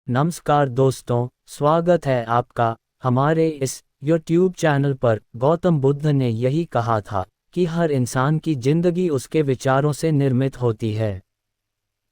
नमस्कार दोस्तों, स्वागत है आपका हमारे इस YouTube चैनल पर। गौतम बुद्ध ने यही कहा था कि हर इंसान की जिंदगी उसके विचारों से निर्मित होती है।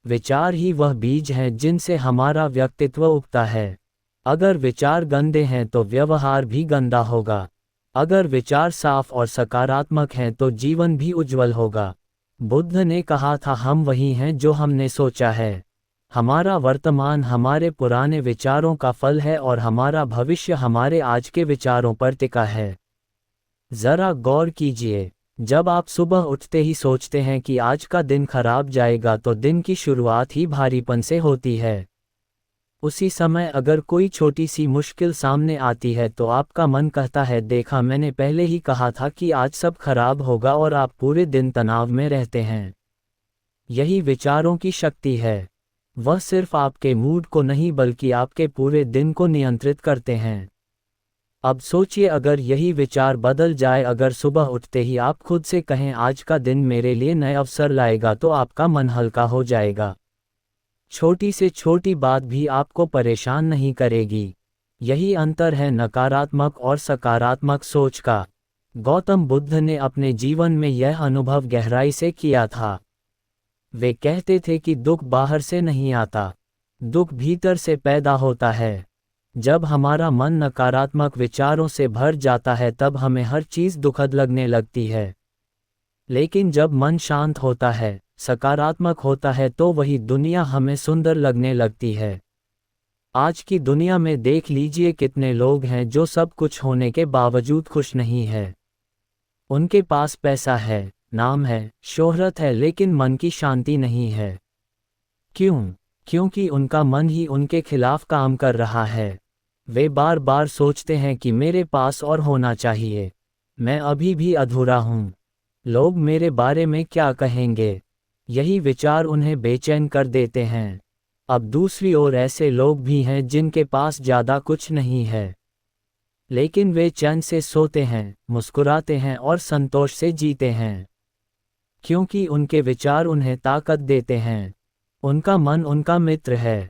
विचार ही वह बीज हैं जिनसे हमारा व्यक्तित्व उगता है। अगर विचार गंदे हैं तो व्यवहार भी गंदा होगा। अगर विचार साफ और सकारात्मक हैं तो जीवन भी उज्जवल होगा। बुद्ध ने कहा था, हम वही हैं जो हमने सोचा है। हमारा वर्तमान हमारे पुराने विचारों का फल है और हमारा भविष्य हमारे आज के विचारों पर टिका है। जरा गौर कीजिए, जब आप सुबह उठते ही सोचते हैं कि आज का दिन खराब जाएगा तो दिन की शुरुआत ही भारीपन से होती है। उसी समय अगर कोई छोटी सी मुश्किल सामने आती है तो आपका मन कहता है, देखा मैंने पहले ही कहा था कि आज सब खराब होगा, और आप पूरे दिन तनाव में रहते हैं। यही विचारों की शक्ति है। वह सिर्फ आपके मूड को नहीं बल्कि आपके पूरे दिन को नियंत्रित करते हैं। अब सोचिए, अगर यही विचार बदल जाए, अगर सुबह उठते ही आप खुद से कहें, आज का दिन मेरे लिए नए अवसर लाएगा, तो आपका मन हल्का हो जाएगा। छोटी से छोटी बात भी आपको परेशान नहीं करेगी। यही अंतर है नकारात्मक और सकारात्मक सोच का। गौतम बुद्ध ने अपने जीवन में यह अनुभव गहराई से किया था। वे कहते थे कि दुख बाहर से नहीं आता, दुख भीतर से पैदा होता है। जब हमारा मन नकारात्मक विचारों से भर जाता है तब हमें हर चीज़ दुखद लगने लगती है। लेकिन जब मन शांत होता है, सकारात्मक होता है, तो वही दुनिया हमें सुंदर लगने लगती है। आज की दुनिया में देख लीजिए, कितने लोग हैं जो सब कुछ होने के बावजूद खुश नहीं है। उनके पास पैसा है, नाम है, शोहरत है, लेकिन मन की शांति नहीं है। क्यों? क्योंकि उनका मन ही उनके खिलाफ काम कर रहा है। वे बार बार सोचते हैं कि मेरे पास और होना चाहिए, मैं अभी भी अधूरा हूँ, लोग मेरे बारे में क्या कहेंगे। यही विचार उन्हें बेचैन कर देते हैं। अब दूसरी ओर ऐसे लोग भी हैं जिनके पास ज़्यादा कुछ नहीं है, लेकिन वे चैन से सोते हैं, मुस्कुराते हैं और संतोष से जीते हैं। क्योंकि उनके विचार उन्हें ताकत देते हैं। उनका मन उनका मित्र है।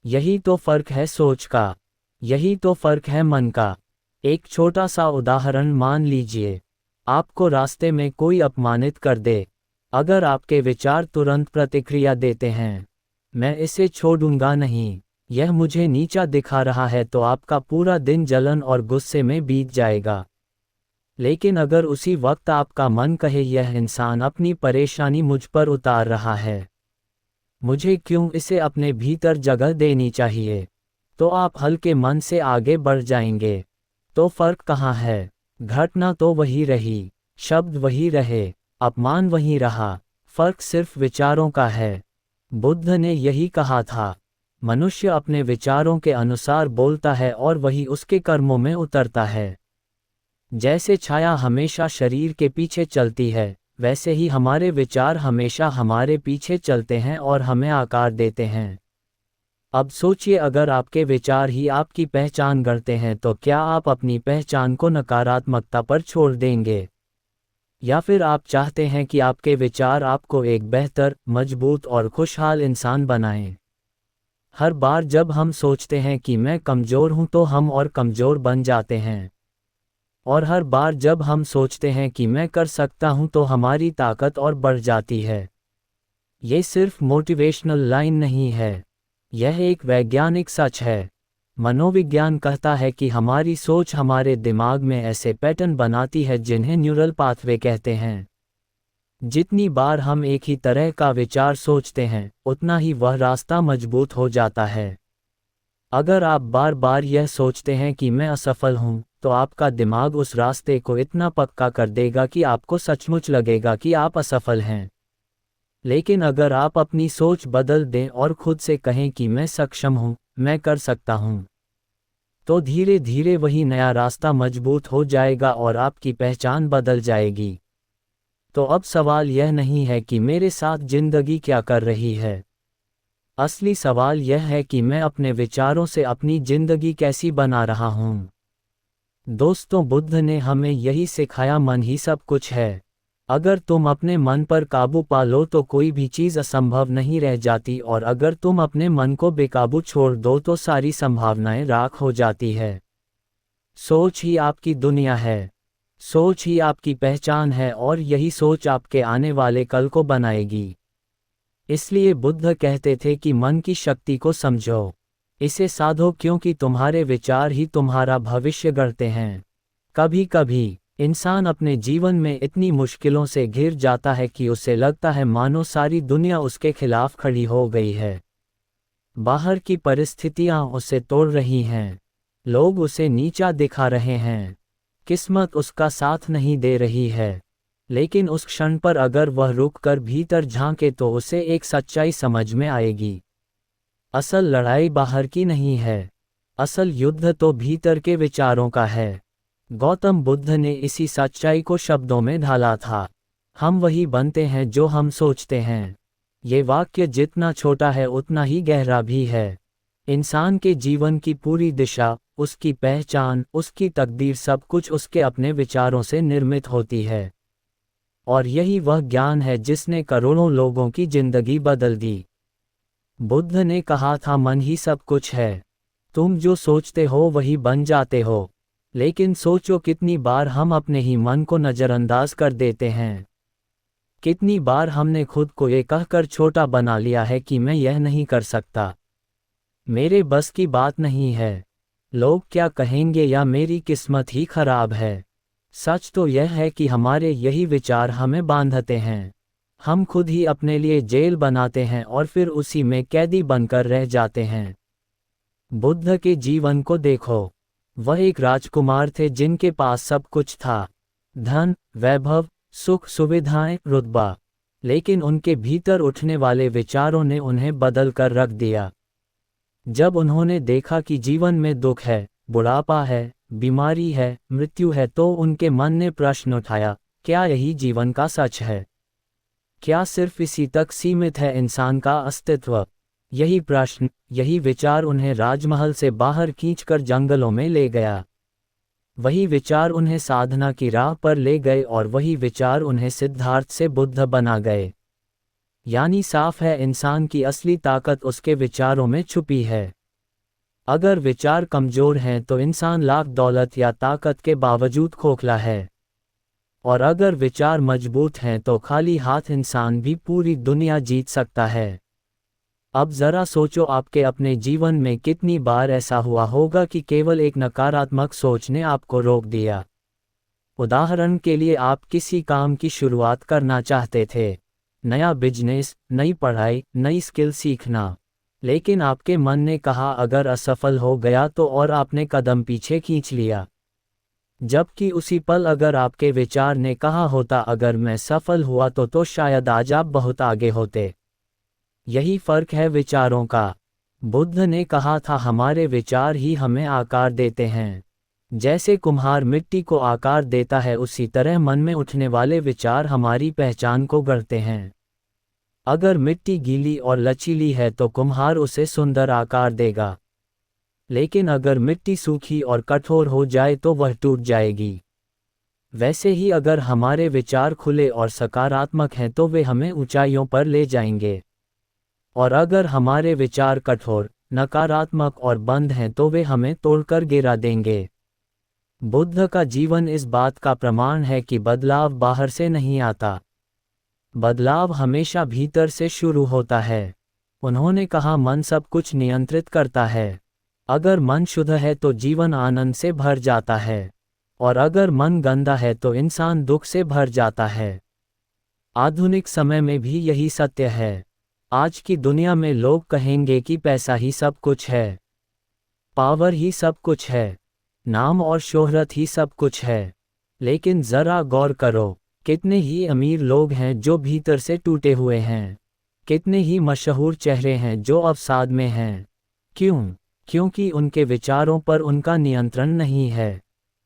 यही तो फर्क है सोच का, यही तो फर्क है मन का। एक छोटा सा उदाहरण मान लीजिए, आपको रास्ते में कोई अपमानित कर दे। अगर आपके विचार तुरंत प्रतिक्रिया देते हैं, मैं इसे छोड़ूंगा नहीं, यह मुझे नीचा दिखा रहा है, तो आपका पूरा दिन जलन और गुस्से में बीत जाएगा। लेकिन अगर उसी वक्त आपका मन कहे, यह इंसान अपनी परेशानी मुझ पर उतार रहा है, मुझे क्यों इसे अपने भीतर जगह देनी चाहिए, तो आप हल्के मन से आगे बढ़ जाएंगे। तो फर्क कहाँ है? घटना तो वही रही, शब्द वही रहे, अपमान वही रहा, फर्क सिर्फ विचारों का है। बुद्ध ने यही कहा था, मनुष्य अपने विचारों के अनुसार बोलता है और वही उसके कर्मों में उतरता है। जैसे छाया हमेशा शरीर के पीछे चलती है, वैसे ही हमारे विचार हमेशा हमारे पीछे चलते हैं और हमें आकार देते हैं। अब सोचिए, अगर आपके विचार ही आपकी पहचान गढ़ते हैं तो क्या आप अपनी पहचान को नकारात्मकता पर छोड़ देंगे? या फिर आप चाहते हैं कि आपके विचार आपको एक बेहतर, मजबूत और खुशहाल इंसान बनाएं? हर बार जब हम सोचते हैं कि मैं कमज़ोर हूं तो हम और कमज़ोर बन जाते हैं। और हर बार जब हम सोचते हैं कि मैं कर सकता हूं तो हमारी ताकत और बढ़ जाती है। ये सिर्फ मोटिवेशनल लाइन नहीं है, यह एक वैज्ञानिक सच है। मनोविज्ञान कहता है कि हमारी सोच हमारे दिमाग में ऐसे पैटर्न बनाती है जिन्हें न्यूरल पाथवे कहते हैं। जितनी बार हम एक ही तरह का विचार सोचते हैं, उतना ही वह रास्ता मजबूत हो जाता है। अगर आप बार बार यह सोचते हैं कि मैं असफल हूं, तो आपका दिमाग उस रास्ते को इतना पक्का कर देगा कि आपको सचमुच लगेगा कि आप असफल हैं। लेकिन अगर आप अपनी सोच बदल दें और खुद से कहें कि मैं सक्षम हूं, मैं कर सकता हूं, तो धीरे धीरे वही नया रास्ता मजबूत हो जाएगा और आपकी पहचान बदल जाएगी। तो अब सवाल यह नहीं है कि मेरे साथ जिंदगी क्या कर रही है। असली सवाल यह है कि मैं अपने विचारों से अपनी जिंदगी कैसी बना रहा हूं। दोस्तों, बुद्ध ने हमें यही सिखाया, मन ही सब कुछ है। अगर तुम अपने मन पर काबू पा लो तो कोई भी चीज़ असंभव नहीं रह जाती, और अगर तुम अपने मन को बेकाबू छोड़ दो तो सारी संभावनाएं राख हो जाती है। सोच ही आपकी दुनिया है। सोच ही आपकी पहचान है, और यही सोच आपके आने वाले कल को बनाएगी। इसलिए बुद्ध कहते थे कि मन की शक्ति को समझो, इसे साधो, क्योंकि तुम्हारे विचार ही तुम्हारा भविष्य गढ़ते हैं। कभी कभी इंसान अपने जीवन में इतनी मुश्किलों से घिर जाता है कि उसे लगता है मानो सारी दुनिया उसके खिलाफ खड़ी हो गई है। बाहर की परिस्थितियां उसे तोड़ रही हैं, लोग उसे नीचा दिखा रहे हैं, किस्मत उसका साथ नहीं दे रही है। लेकिन उस क्षण पर अगर वह रुक कर भीतर झांके तो उसे एक सच्चाई समझ में आएगी। असल लड़ाई बाहर की नहीं है, असल युद्ध तो भीतर के विचारों का है। गौतम बुद्ध ने इसी सच्चाई को शब्दों में ढाला था। हम वही बनते हैं जो हम सोचते हैं। ये वाक्य जितना छोटा है उतना ही गहरा भी है। इंसान के जीवन की पूरी दिशा, उसकी पहचान, उसकी तकदीर, सब कुछ उसके अपने विचारों से निर्मित होती है। और यही वह ज्ञान है जिसने करोड़ों लोगों की जिंदगी बदल दी। बुद्ध ने कहा था, मन ही सब कुछ है। तुम जो सोचते हो वही बन जाते हो। लेकिन सोचो कितनी बार हम अपने ही मन को नज़रअंदाज कर देते हैं। कितनी बार हमने खुद को ये कहकर छोटा बना लिया है कि मैं यह नहीं कर सकता, मेरे बस की बात नहीं है, लोग क्या कहेंगे, या मेरी किस्मत ही खराब है। सच तो यह है कि हमारे यही विचार हमें बांधते हैं। हम खुद ही अपने लिए जेल बनाते हैं और फिर उसी में कैदी बनकर रह जाते हैं। बुद्ध के जीवन को देखो। वह एक राजकुमार थे जिनके पास सब कुछ था, धन, वैभव, सुख, सुविधाएं, रुतबा। लेकिन उनके भीतर उठने वाले विचारों ने उन्हें बदल कर रख दिया। जब उन्होंने देखा कि जीवन में दुख है, बुढ़ापा है, बीमारी है, मृत्यु है, तो उनके मन ने प्रश्न उठाया, क्या यही जीवन का सच है? क्या सिर्फ इसी तक सीमित है इंसान का अस्तित्व? यही प्रश्न, यही विचार उन्हें राजमहल से बाहर खींचकर जंगलों में ले गया। वही विचार उन्हें साधना की राह पर ले गए, और वही विचार उन्हें सिद्धार्थ से बुद्ध बना गए। यानी साफ है, इंसान की असली ताकत उसके विचारों में छुपी है। अगर विचार कमजोर हैं तो इंसान लाख दौलत या ताकत के बावजूद खोखला है, और अगर विचार मजबूत हैं तो खाली हाथ इंसान भी पूरी दुनिया जीत सकता है। अब जरा सोचो, आपके अपने जीवन में कितनी बार ऐसा हुआ होगा कि केवल एक नकारात्मक सोच ने आपको रोक दिया। उदाहरण के लिए, आप किसी काम की शुरुआत करना चाहते थे, नया बिजनेस, नई पढ़ाई, नई स्किल सीखना। लेकिन आपके मन ने कहा अगर असफल हो गया तो, और आपने कदम पीछे खींच लिया। जबकि उसी पल अगर आपके विचार ने कहा होता अगर मैं सफल हुआ तो शायद आज आप बहुत आगे होते। यही फर्क है विचारों का। बुद्ध ने कहा था, हमारे विचार ही हमें आकार देते हैं। जैसे कुम्हार मिट्टी को आकार देता है, उसी तरह मन में उठने वाले विचार हमारी पहचान को गढ़ते हैं। अगर मिट्टी गीली और लचीली है तो कुम्हार उसे सुंदर आकार देगा। लेकिन अगर मिट्टी सूखी और कठोर हो जाए तो वह टूट जाएगी। वैसे ही अगर हमारे विचार खुले और सकारात्मक हैं तो वे हमें ऊंचाइयों पर ले जाएंगे, और अगर हमारे विचार कठोर, नकारात्मक और बंद हैं तो वे हमें तोड़कर गिरा देंगे। बुद्ध का जीवन इस बात का प्रमाण है कि बदलाव बाहर से नहीं आता, बदलाव हमेशा भीतर से शुरू होता है। उन्होंने कहा, मन सब कुछ नियंत्रित करता है। अगर मन शुद्ध है तो जीवन आनंद से भर जाता है, और अगर मन गंदा है तो इंसान दुख से भर जाता है। आधुनिक समय में भी यही सत्य है। आज की दुनिया में लोग कहेंगे कि पैसा ही सब कुछ है, पावर ही सब कुछ है, नाम और शोहरत ही सब कुछ है। लेकिन जरा गौर करो, कितने ही अमीर लोग हैं जो भीतर से टूटे हुए हैं। कितने ही मशहूर चेहरे हैं जो अवसाद में हैं। क्यों? क्योंकि उनके विचारों पर उनका नियंत्रण नहीं है,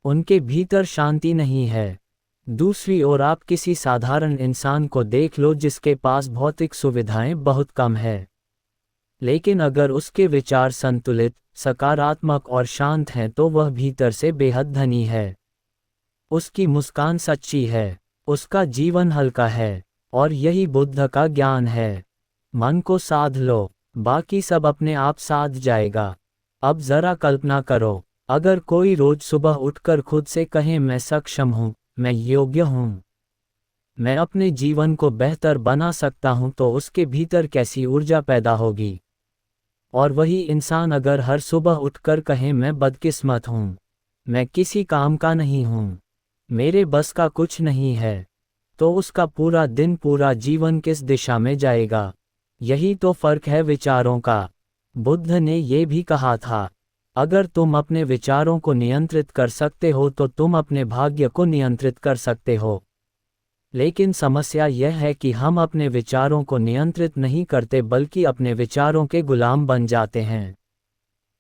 उनके भीतर शांति नहीं है। दूसरी ओर आप किसी साधारण इंसान को देख लो जिसके पास भौतिक सुविधाएं बहुत कम है, लेकिन अगर उसके विचार संतुलित, सकारात्मक और शांत हैं तो वह भीतर से बेहद धनी है। उसकी मुस्कान सच्ची है, उसका जीवन हल्का है। और यही बुद्ध का ज्ञान है। मन को साध लो, बाकी सब अपने आप साध जाएगा। अब जरा कल्पना करो, अगर कोई रोज सुबह उठकर खुद से कहे मैं सक्षम हूँ, मैं योग्य हूँ, मैं अपने जीवन को बेहतर बना सकता हूँ, तो उसके भीतर कैसी ऊर्जा पैदा होगी। और वही इंसान अगर हर सुबह उठकर कहे मैं बदकिस्मत हूँ, मैं किसी काम का नहीं हूँ, मेरे बस का कुछ नहीं है, तो उसका पूरा दिन पूरा जीवन किस दिशा में जाएगा। यही तो फर्क है विचारों का। बुद्ध ने ये भी कहा था, अगर तुम अपने विचारों को नियंत्रित कर सकते हो तो तुम अपने भाग्य को नियंत्रित कर सकते हो। लेकिन समस्या यह है कि हम अपने विचारों को नियंत्रित नहीं करते बल्कि अपने विचारों के गुलाम बन जाते हैं।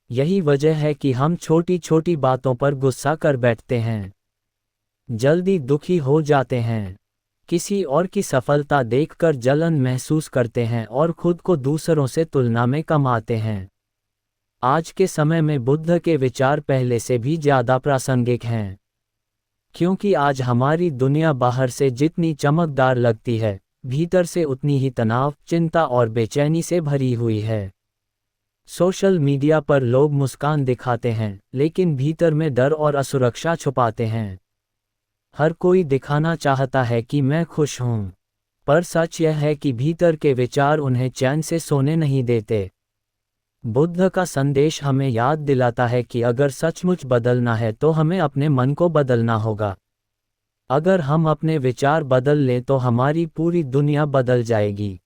यही वजह है कि हम छोटी छोटी बातों पर गुस्सा कर बैठते हैं, जल्दी दुखी हो जाते हैं, किसी और की सफलता देखकर जलन महसूस करते हैं और खुद को दूसरों से तुलना में कम आते हैं। आज के समय में बुद्ध के विचार पहले से भी ज़्यादा प्रासंगिक हैं, क्योंकि आज हमारी दुनिया बाहर से जितनी चमकदार लगती है, भीतर से उतनी ही तनाव, चिंता और बेचैनी से भरी हुई है। सोशल मीडिया पर लोग मुस्कान दिखाते हैं, लेकिन भीतर में डर और असुरक्षा छुपाते हैं। हर कोई दिखाना चाहता है कि मैं खुश हूँ, पर सच यह है कि भीतर के विचार उन्हें चैन से सोने नहीं देते। बुद्ध का संदेश हमें याद दिलाता है कि अगर सचमुच बदलना है तो हमें अपने मन को बदलना होगा। अगर हम अपने विचार बदल लें तो हमारी पूरी दुनिया बदल जाएगी।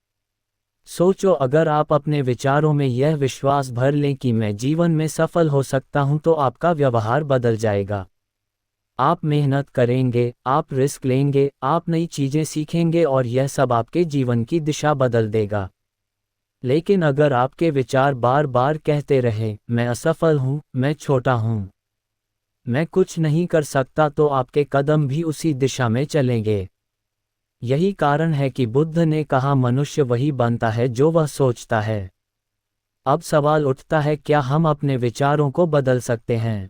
सोचो, अगर आप अपने विचारों में यह विश्वास भर लें कि मैं जीवन में सफल हो सकता हूं, तो आपका व्यवहार बदल जाएगा। आप मेहनत करेंगे, आप रिस्क लेंगे, आप नई चीजें सीखेंगे और यह सब आपके जीवन की दिशा बदल देगा। लेकिन अगर आपके विचार बार बार कहते रहे मैं असफल हूँ, मैं छोटा हूँ, मैं कुछ नहीं कर सकता, तो आपके कदम भी उसी दिशा में चलेंगे। यही कारण है कि बुद्ध ने कहा मनुष्य वही बनता है जो वह सोचता है। अब सवाल उठता है, क्या हम अपने विचारों को बदल सकते हैं?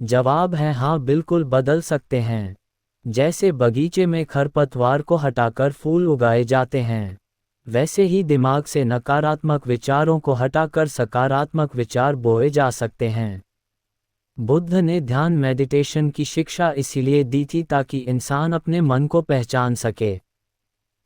जवाब है हाँ, बिल्कुल बदल सकते हैं। जैसे बगीचे में खरपतवार को हटाकर फूल उगाए जाते हैं, वैसे ही दिमाग से नकारात्मक विचारों को हटाकर सकारात्मक विचार बोए जा सकते हैं। बुद्ध ने ध्यान मेडिटेशन की शिक्षा इसीलिए दी थी ताकि इंसान अपने मन को पहचान सके,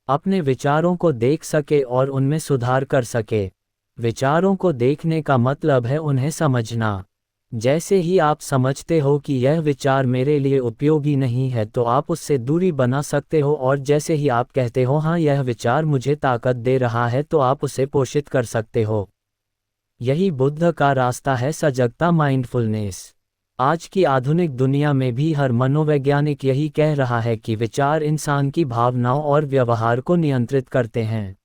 अपने विचारों को देख सके और उनमें सुधार कर सके। विचारों को देखने का मतलब है उन्हें समझना। जैसे ही आप समझते हो कि यह विचार मेरे लिए उपयोगी नहीं है, तो आप उससे दूरी बना सकते हो, और जैसे ही आप कहते हो हाँ यह विचार मुझे ताकत दे रहा है, तो आप उसे पोषित कर सकते हो। यही बुद्ध का रास्ता है, सजगता, माइंडफुलनेस। आज की आधुनिक दुनिया में भी हर मनोवैज्ञानिक यही कह रहा है कि विचार इंसान की भावनाओं और व्यवहार को नियंत्रित करते हैं।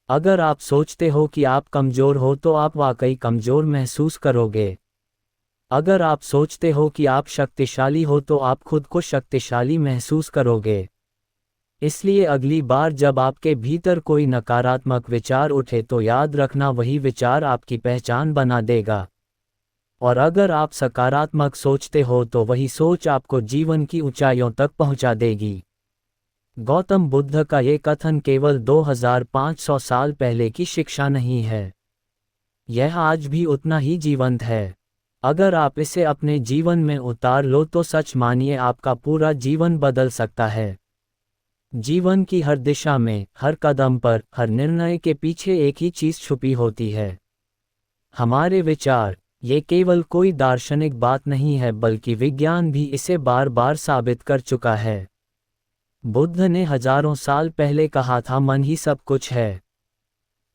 अगर आप सोचते हो कि आप कमज़ोर हो तो आप वाकई कमज़ोर महसूस करोगे। अगर आप सोचते हो कि आप शक्तिशाली हो तो आप खुद को शक्तिशाली महसूस करोगे। इसलिए अगली बार जब आपके भीतर कोई नकारात्मक विचार उठे तो याद रखना वही विचार आपकी पहचान बना देगा। और अगर आप सकारात्मक सोचते हो तो वही सोच आपको जीवन की ऊंचाइयों तक पहुंचा देगी। गौतम बुद्ध का ये कथन केवल 2500 साल पहले की शिक्षा नहीं है, यह आज भी उतना ही जीवंत है। अगर आप इसे अपने जीवन में उतार लो तो सच मानिए आपका पूरा जीवन बदल सकता है। जीवन की हर दिशा में, हर कदम पर, हर निर्णय के पीछे एक ही चीज छुपी होती है, हमारे विचार। ये केवल कोई दार्शनिक बात नहीं है, बल्कि विज्ञान भी इसे बार बार साबित कर चुका है। बुद्ध ने हजारों साल पहले कहा था मन ही सब कुछ है।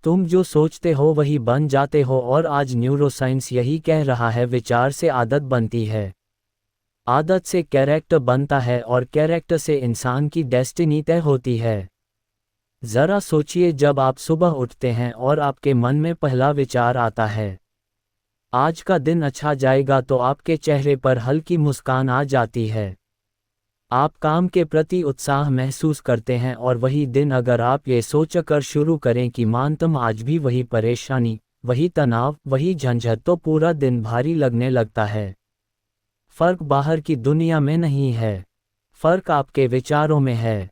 तुम जो सोचते हो वही बन जाते हो, और आज न्यूरोसाइंस यही कह रहा है विचार से आदत बनती है, आदत से कैरेक्टर बनता है, और कैरेक्टर से इंसान की डेस्टिनी तय होती है। जरा सोचिए, जब आप सुबह उठते हैं और आपके मन में पहला विचार आता है आज का दिन अच्छा जाएगा, तो आपके चेहरे पर हल्की मुस्कान आ जाती है। आप काम के प्रति उत्साह महसूस करते हैं, और वही दिन अगर आप ये सोचकर शुरू करें कि मानतम आज भी वही परेशानी, वही तनाव, वही झंझट, तो पूरा दिन भारी लगने लगता है। फर्क बाहर की दुनिया में नहीं है, फर्क आपके विचारों में है।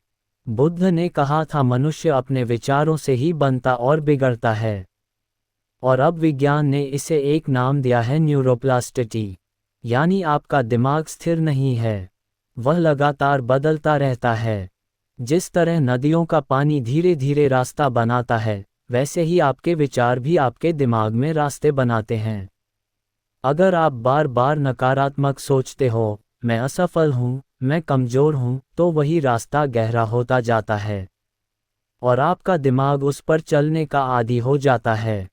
बुद्ध ने कहा था मनुष्य अपने विचारों से ही बनता और बिगड़ता है। और अब विज्ञान ने इसे एक नाम दिया है न्यूरोप्लास्टिसिटी, यानी आपका दिमाग स्थिर नहीं है, वह लगातार बदलता रहता है। जिस तरह नदियों का पानी धीरे धीरे रास्ता बनाता है, वैसे ही आपके विचार भी आपके दिमाग में रास्ते बनाते हैं। अगर आप बार बार नकारात्मक सोचते हो, मैं असफल हूँ, मैं कमज़ोर हूँ, तो वही रास्ता गहरा होता जाता है और आपका दिमाग उस पर चलने का आदी हो जाता है।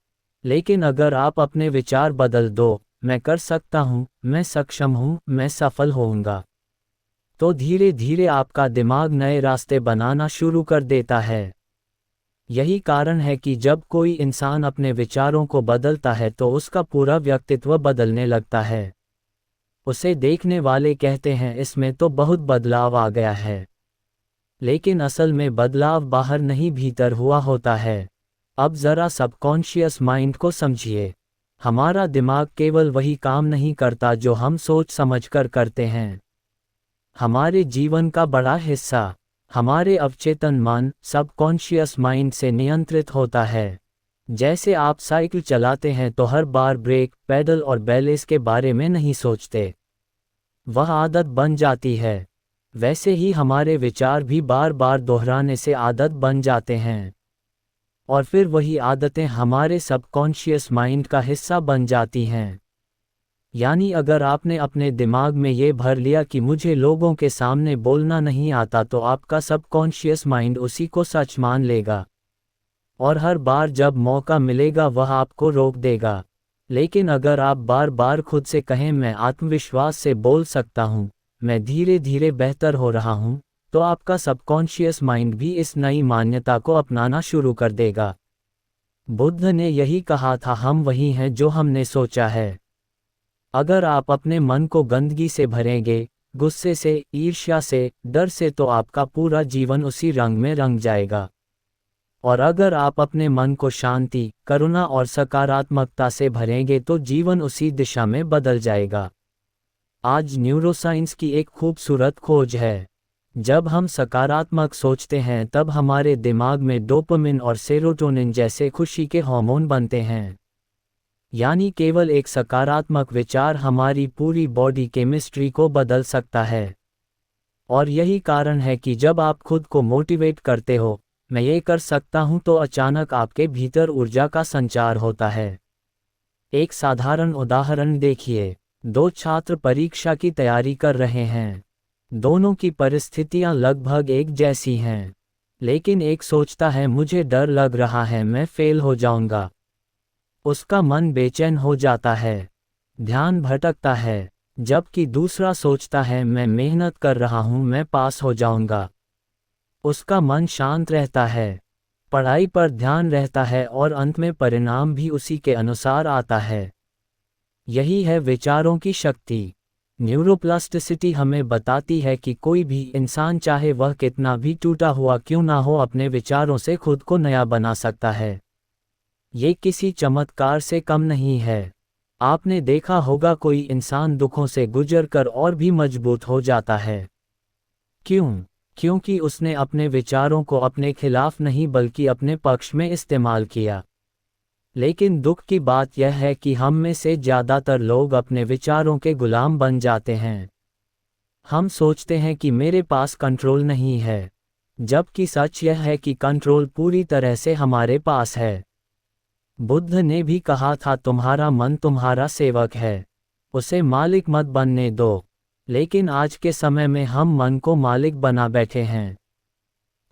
लेकिन अगर आप अपने विचार बदल दो, मैं कर सकता हूँ, मैं सक्षम हूँ, मैं सफल होऊंगा, तो धीरे धीरे आपका दिमाग नए रास्ते बनाना शुरू कर देता है। यही कारण है कि जब कोई इंसान अपने विचारों को बदलता है तो उसका पूरा व्यक्तित्व बदलने लगता है। उसे देखने वाले कहते हैं इसमें तो बहुत बदलाव आ गया है, लेकिन असल में बदलाव बाहर नहीं भीतर हुआ होता है। अब ज़रा सबकॉन्शियस माइंड को समझिए। हमारा दिमाग केवल वही काम नहीं करता जो हम सोच समझकर करते हैं। हमारे जीवन का बड़ा हिस्सा हमारे अवचेतन मन सबकॉन्शियस माइंड से नियंत्रित होता है। जैसे आप साइकिल चलाते हैं तो हर बार ब्रेक, पैडल और बैलेंस के बारे में नहीं सोचते, वह आदत बन जाती है। वैसे ही हमारे विचार भी बार बार दोहराने से आदत बन जाते हैं और फिर वही आदतें हमारे सबकॉन्शियस माइंड का हिस्सा बन जाती हैं। यानी अगर आपने अपने दिमाग में ये भर लिया कि मुझे लोगों के सामने बोलना नहीं आता, तो आपका सबकॉन्शियस माइंड उसी को सच मान लेगा और हर बार जब मौका मिलेगा वह आपको रोक देगा। लेकिन अगर आप बार बार खुद से कहें मैं आत्मविश्वास से बोल सकता हूँ, मैं धीरे धीरे बेहतर हो रहा हूँ, तो आपका सबकॉन्शियस माइंड भी इस नई मान्यता को अपनाना शुरू कर देगा। बुद्ध ने यही कहा था, हम वही हैं जो हमने सोचा है। अगर आप अपने मन को गंदगी से भरेंगे, गुस्से से, ईर्ष्या से, डर से, तो आपका पूरा जीवन उसी रंग में रंग जाएगा। और अगर आप अपने मन को शांति, करुणा और सकारात्मकता से भरेंगे तो जीवन उसी दिशा में बदल जाएगा। आज न्यूरोसाइंस की एक खूबसूरत खोज है। जब हम सकारात्मक सोचते हैं तब हमारे दिमाग में डोपामिन और सेरोटोनिन जैसे खुशी के हार्मोन बनते हैं। यानी केवल एक सकारात्मक विचार हमारी पूरी बॉडी केमिस्ट्री को बदल सकता है। और यही कारण है कि जब आप खुद को मोटिवेट करते हो, मैं ये कर सकता हूँ, तो अचानक आपके भीतर ऊर्जा का संचार होता है। एक साधारण उदाहरण देखिए। दो छात्र परीक्षा की तैयारी कर रहे हैं। दोनों की परिस्थितियां लगभग एक जैसी हैं, लेकिन एक सोचता है मुझे डर लग रहा है, मैं फेल हो जाऊंगा। उसका मन बेचैन हो जाता है, ध्यान भटकता है, जबकि दूसरा सोचता है मैं मेहनत कर रहा हूँ, मैं पास हो जाऊंगा। उसका मन शांत रहता है, पढ़ाई पर ध्यान रहता है और अंत में परिणाम भी उसी के अनुसार आता है। यही है विचारों की शक्ति। न्यूरोप्लास्टिसिटी हमें बताती है कि कोई भी इंसान, चाहे वह कितना भी टूटा हुआ क्यों ना हो, अपने विचारों से खुद को नया बना सकता है। ये किसी चमत्कार से कम नहीं है। आपने देखा होगा कोई इंसान दुखों से गुजरकर और भी मजबूत हो जाता है। क्यों? क्योंकि उसने अपने विचारों को अपने खिलाफ नहीं बल्कि अपने पक्ष में इस्तेमाल किया। लेकिन दुख की बात यह है कि हम में से ज़्यादातर लोग अपने विचारों के गुलाम बन जाते हैं। हम सोचते हैं कि मेरे पास कंट्रोल नहीं है, जबकि सच यह है कि कंट्रोल पूरी तरह से हमारे पास है। बुद्ध ने भी कहा था, तुम्हारा मन तुम्हारा सेवक है, उसे मालिक मत बनने दो। लेकिन आज के समय में हम मन को मालिक बना बैठे हैं,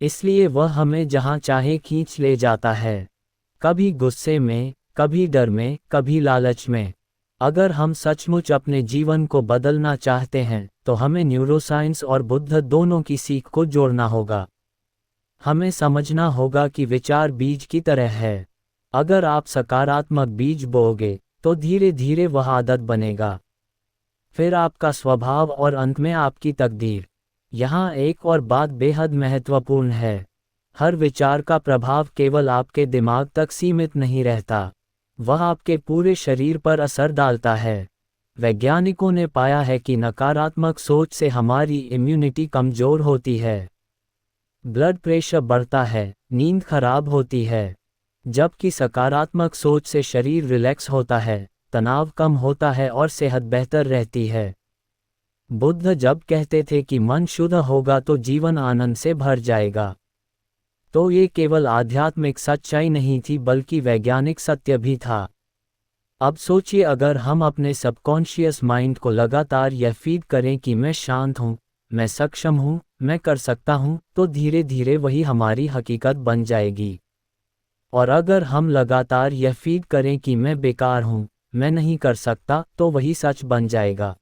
इसलिए वह हमें जहां चाहे खींच ले जाता है, कभी गुस्से में, कभी डर में, कभी लालच में। अगर हम सचमुच अपने जीवन को बदलना चाहते हैं तो हमें न्यूरोसाइंस और बुद्ध दोनों की सीख को जोड़ना होगा। हमें समझना होगा कि विचार बीज की तरह है। अगर आप सकारात्मक बीज बोओगे तो धीरे धीरे वह आदत बनेगा, फिर आपका स्वभाव और अंत में आपकी तकदीर। यहाँ एक और बात बेहद महत्वपूर्ण है, हर विचार का प्रभाव केवल आपके दिमाग तक सीमित नहीं रहता, वह आपके पूरे शरीर पर असर डालता है। वैज्ञानिकों ने पाया है कि नकारात्मक सोच से हमारी इम्यूनिटी कमजोर होती है, ब्लड प्रेशर बढ़ता है, नींद खराब होती है, जबकि सकारात्मक सोच से शरीर रिलैक्स होता है, तनाव कम होता है और सेहत बेहतर रहती है। बुद्ध जब कहते थे कि मन शुद्ध होगा तो जीवन आनंद से भर जाएगा, तो ये केवल आध्यात्मिक सच्चाई नहीं थी बल्कि वैज्ञानिक सत्य भी था। अब सोचिए, अगर हम अपने सबकॉन्शियस माइंड को लगातार यह फीड करें कि मैं शांत हूँ, मैं सक्षम हूँ, मैं कर सकता हूँ, तो धीरे धीरे वही हमारी हकीकत बन जाएगी। और अगर हम लगातार यह फीड करें कि मैं बेकार हूँ, मैं नहीं कर सकता, तो वही सच बन जाएगा।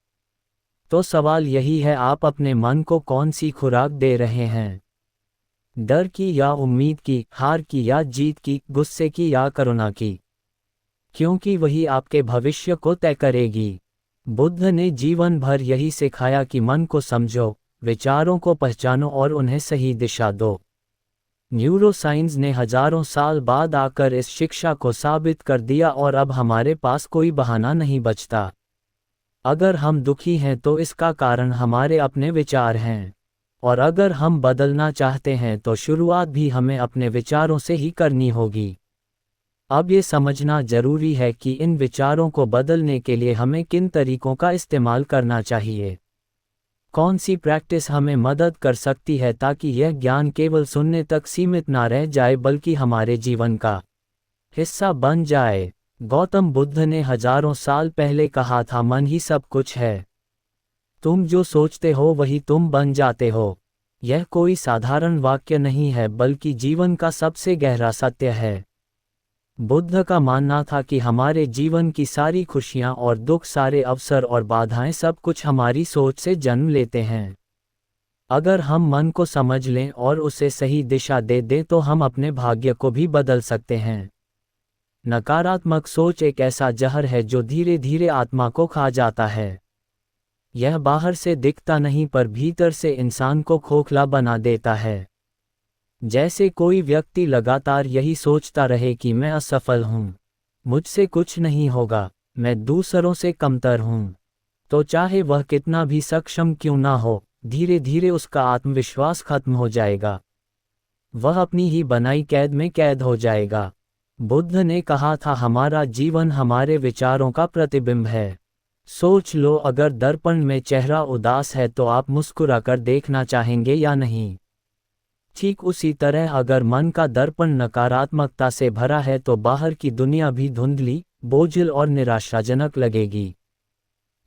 तो सवाल यही है, आप अपने मन को कौन सी खुराक दे रहे हैं? डर की या उम्मीद की, हार की या जीत की, गुस्से की या करुणा की? क्योंकि वही आपके भविष्य को तय करेगी। बुद्ध ने जीवन भर यही सिखाया कि मन को समझो, विचारों को पहचानो और उन्हें सही दिशा दो। न्यूरोसाइंस ने हजारों साल बाद आकर इस शिक्षा को साबित कर दिया और अब हमारे पास कोई बहाना नहीं बचता। अगर हम दुखी हैं तो इसका कारण हमारे अपने विचार हैं, और अगर हम बदलना चाहते हैं तो शुरुआत भी हमें अपने विचारों से ही करनी होगी। अब ये समझना जरूरी है कि इन विचारों को बदलने के लिए हमें किन तरीकों का इस्तेमाल करना चाहिए। कौन सी प्रैक्टिस हमें मदद कर सकती है ताकि यह ज्ञान केवल सुनने तक सीमित ना रह जाए बल्कि हमारे जीवन का हिस्सा बन जाए। गौतम बुद्ध ने हजारों साल पहले कहा था, मन ही सब कुछ है। तुम जो सोचते हो वही तुम बन जाते हो। यह कोई साधारण वाक्य नहीं है बल्कि जीवन का सबसे गहरा सत्य है। बुद्ध का मानना था कि हमारे जीवन की सारी खुशियां और दुख, सारे अवसर और बाधाएं, सब कुछ हमारी सोच से जन्म लेते हैं। अगर हम मन को समझ लें और उसे सही दिशा दे दें तो हम अपने भाग्य को भी बदल सकते हैं। नकारात्मक सोच एक ऐसा जहर है जो धीरे धीरे आत्मा को खा जाता है। यह बाहर से दिखता नहीं पर भीतर से इंसान को खोखला बना देता है। जैसे कोई व्यक्ति लगातार यही सोचता रहे कि मैं असफल हूँ, मुझसे कुछ नहीं होगा, मैं दूसरों से कमतर हूँ, तो चाहे वह कितना भी सक्षम क्यों ना हो, धीरे धीरे उसका आत्मविश्वास खत्म हो जाएगा। वह अपनी ही बनाई कैद में कैद हो जाएगा। बुद्ध ने कहा था, हमारा जीवन हमारे विचारों का प्रतिबिंब है। सोच लो, अगर दर्पण में चेहरा उदास है तो आप मुस्कुराकर देखना चाहेंगे या नहीं? ठीक उसी तरह अगर मन का दर्पण नकारात्मकता से भरा है तो बाहर की दुनिया भी धुंधली, बोझिल और निराशाजनक लगेगी।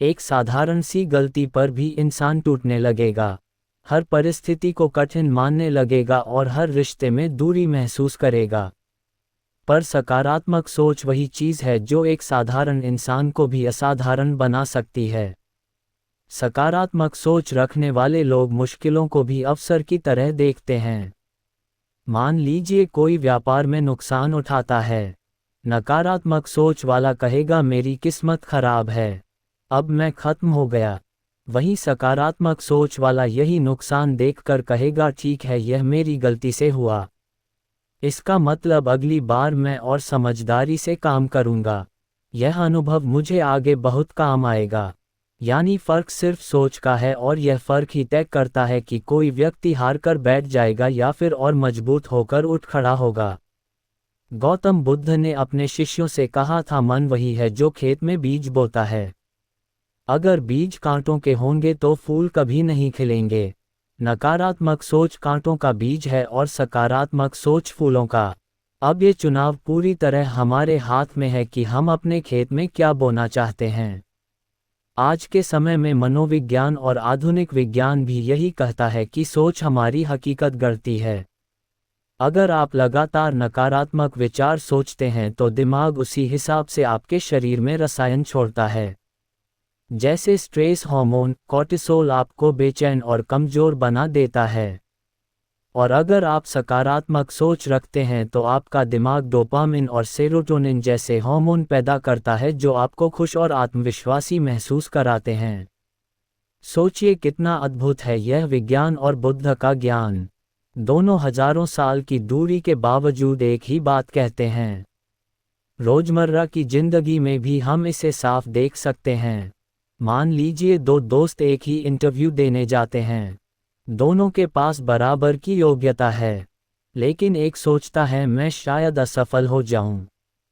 एक साधारण सी गलती पर भी इंसान टूटने लगेगा, हर परिस्थिति को कठिन मानने लगेगा और हर रिश्ते में दूरी महसूस करेगा। पर सकारात्मक सोच वही चीज़ है जो एक साधारण इंसान को भी असाधारण बना सकती है। सकारात्मक सोच रखने वाले लोग मुश्किलों को भी अवसर की तरह देखते हैं। मान लीजिए कोई व्यापार में नुकसान उठाता है, नकारात्मक सोच वाला कहेगा, मेरी किस्मत खराब है, अब मैं खत्म हो गया। वहीं सकारात्मक सोच वाला यही नुकसान देखकर कहेगा, ठीक है, यह मेरी गलती से हुआ, इसका मतलब अगली बार मैं और समझदारी से काम करूंगा, यह अनुभव मुझे आगे बहुत काम आएगा। यानी फर्क सिर्फ सोच का है और यह फर्क ही तय करता है कि कोई व्यक्ति हार कर बैठ जाएगा या फिर और मजबूत होकर उठ खड़ा होगा। गौतम बुद्ध ने अपने शिष्यों से कहा था, मन वही है जो खेत में बीज बोता है। अगर बीज कांटों के होंगे तो फूल कभी नहीं खिलेंगे। नकारात्मक सोच कांटों का बीज है और सकारात्मक सोच फूलों का। अब ये चुनाव पूरी तरह हमारे हाथ में है कि हम अपने खेत में क्या बोना चाहते हैं। आज के समय में मनोविज्ञान और आधुनिक विज्ञान भी यही कहता है कि सोच हमारी हकीकत गढ़ती है। अगर आप लगातार नकारात्मक विचार सोचते हैं तो दिमाग उसी हिसाब से आपके शरीर में रसायन छोड़ता है। जैसे स्ट्रेस हार्मोन कोर्टिसोल आपको बेचैन और कमजोर बना देता है। और अगर आप सकारात्मक सोच रखते हैं तो आपका दिमाग डोपामिन और सेरोटोनिन जैसे हार्मोन पैदा करता है जो आपको खुश और आत्मविश्वासी महसूस कराते हैं। सोचिए कितना अद्भुत है यह विज्ञान और बुद्ध का ज्ञान। दोनों हजारों साल की दूरी के बावजूद एक ही बात कहते हैं। रोजमर्रा की जिंदगी में भी हम इसे साफ देख सकते हैं। मान लीजिए दो दोस्त एक ही इंटरव्यू देने जाते हैं। दोनों के पास बराबर की योग्यता है, लेकिन एक सोचता है मैं शायद असफल हो जाऊं,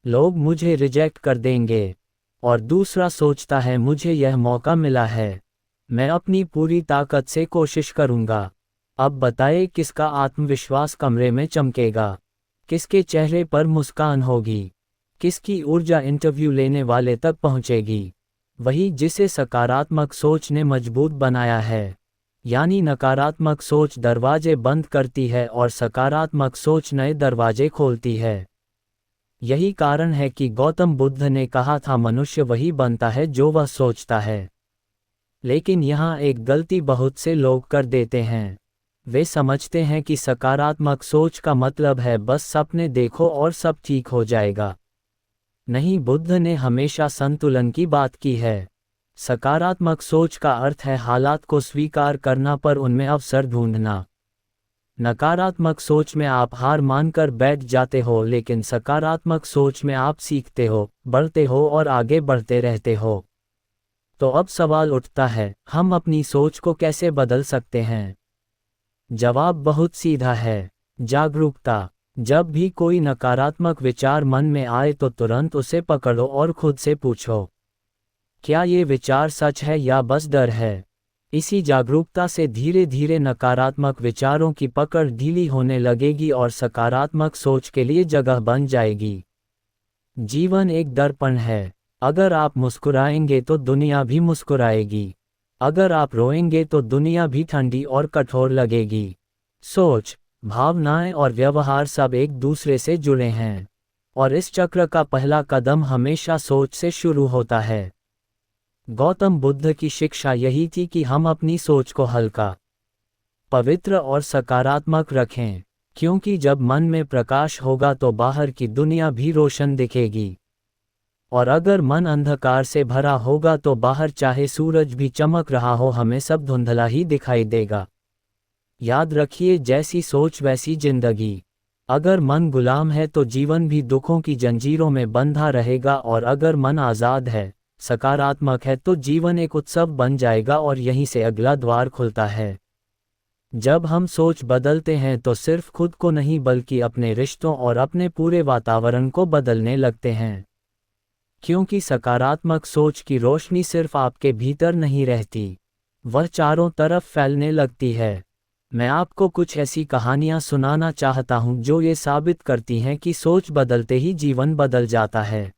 लोग मुझे रिजेक्ट कर देंगे, और दूसरा सोचता है मुझे यह मौका मिला है, मैं अपनी पूरी ताकत से कोशिश करूंगा। अब बताइए किसका आत्मविश्वास कमरे में चमकेगा, किसके चेहरे पर मुस्कान होगी, किसकी ऊर्जा इंटरव्यू लेने वाले तक पहुंचेगी? वही जिसे सकारात्मक सोच ने मजबूत बनाया है। यानी नकारात्मक सोच दरवाजे बंद करती है और सकारात्मक सोच नए दरवाजे खोलती है। यही कारण है कि गौतम बुद्ध ने कहा था मनुष्य वही बनता है जो वह सोचता है। लेकिन यहाँ एक गलती बहुत से लोग कर देते हैं। वे समझते हैं कि सकारात्मक सोच का मतलब है बस सपने देखो और सब ठीक हो जाएगा। नहीं, बुद्ध ने हमेशा संतुलन की बात की है। सकारात्मक सोच का अर्थ है हालात को स्वीकार करना पर उनमें अवसर ढूंढना। नकारात्मक सोच में आप हार मानकर बैठ जाते हो, लेकिन सकारात्मक सोच में आप सीखते हो, बढ़ते हो और आगे बढ़ते रहते हो। तो अब सवाल उठता है, हम अपनी सोच को कैसे बदल सकते हैं? जवाब बहुत सीधा है, जागरूकता। जब भी कोई नकारात्मक विचार मन में आए तो तुरंत उसे पकड़ो और खुद से पूछो, क्या ये विचार सच है या बस डर है? इसी जागरूकता से धीरे धीरे नकारात्मक विचारों की पकड़ ढीली होने लगेगी और सकारात्मक सोच के लिए जगह बन जाएगी। जीवन एक दर्पण है। अगर आप मुस्कुराएंगे तो दुनिया भी मुस्कुराएगी। अगर आप रोएंगे तो दुनिया भी ठंडी और कठोर लगेगी। सोच, भावनाएं और व्यवहार सब एक दूसरे से जुड़े हैं, और इस चक्र का पहला कदम हमेशा सोच से शुरू होता है। गौतम बुद्ध की शिक्षा यही थी कि हम अपनी सोच को हल्का, पवित्र और सकारात्मक रखें, क्योंकि जब मन में प्रकाश होगा तो बाहर की दुनिया भी रोशन दिखेगी। और अगर मन अंधकार से भरा होगा तो बाहर चाहे सूरज भी चमक रहा हो, हमें सब धुंधला ही दिखाई देगा। याद रखिए, जैसी सोच वैसी जिंदगी। अगर मन गुलाम है तो जीवन भी दुखों की जंजीरों में बंधा रहेगा, और अगर मन आज़ाद है, सकारात्मक है, तो जीवन एक उत्सव बन जाएगा और यहीं से अगला द्वार खुलता है। जब हम सोच बदलते हैं तो सिर्फ खुद को नहीं बल्कि अपने रिश्तों और अपने पूरे वातावरण को बदलने लगते हैं। क्योंकि सकारात्मक सोच की रोशनी सिर्फ आपके भीतर नहीं रहती, वह चारों तरफ फैलने लगती है। मैं आपको कुछ ऐसी कहानियां सुनाना चाहता हूं जो ये साबित करती हैं कि सोच बदलते ही जीवन बदल जाता है।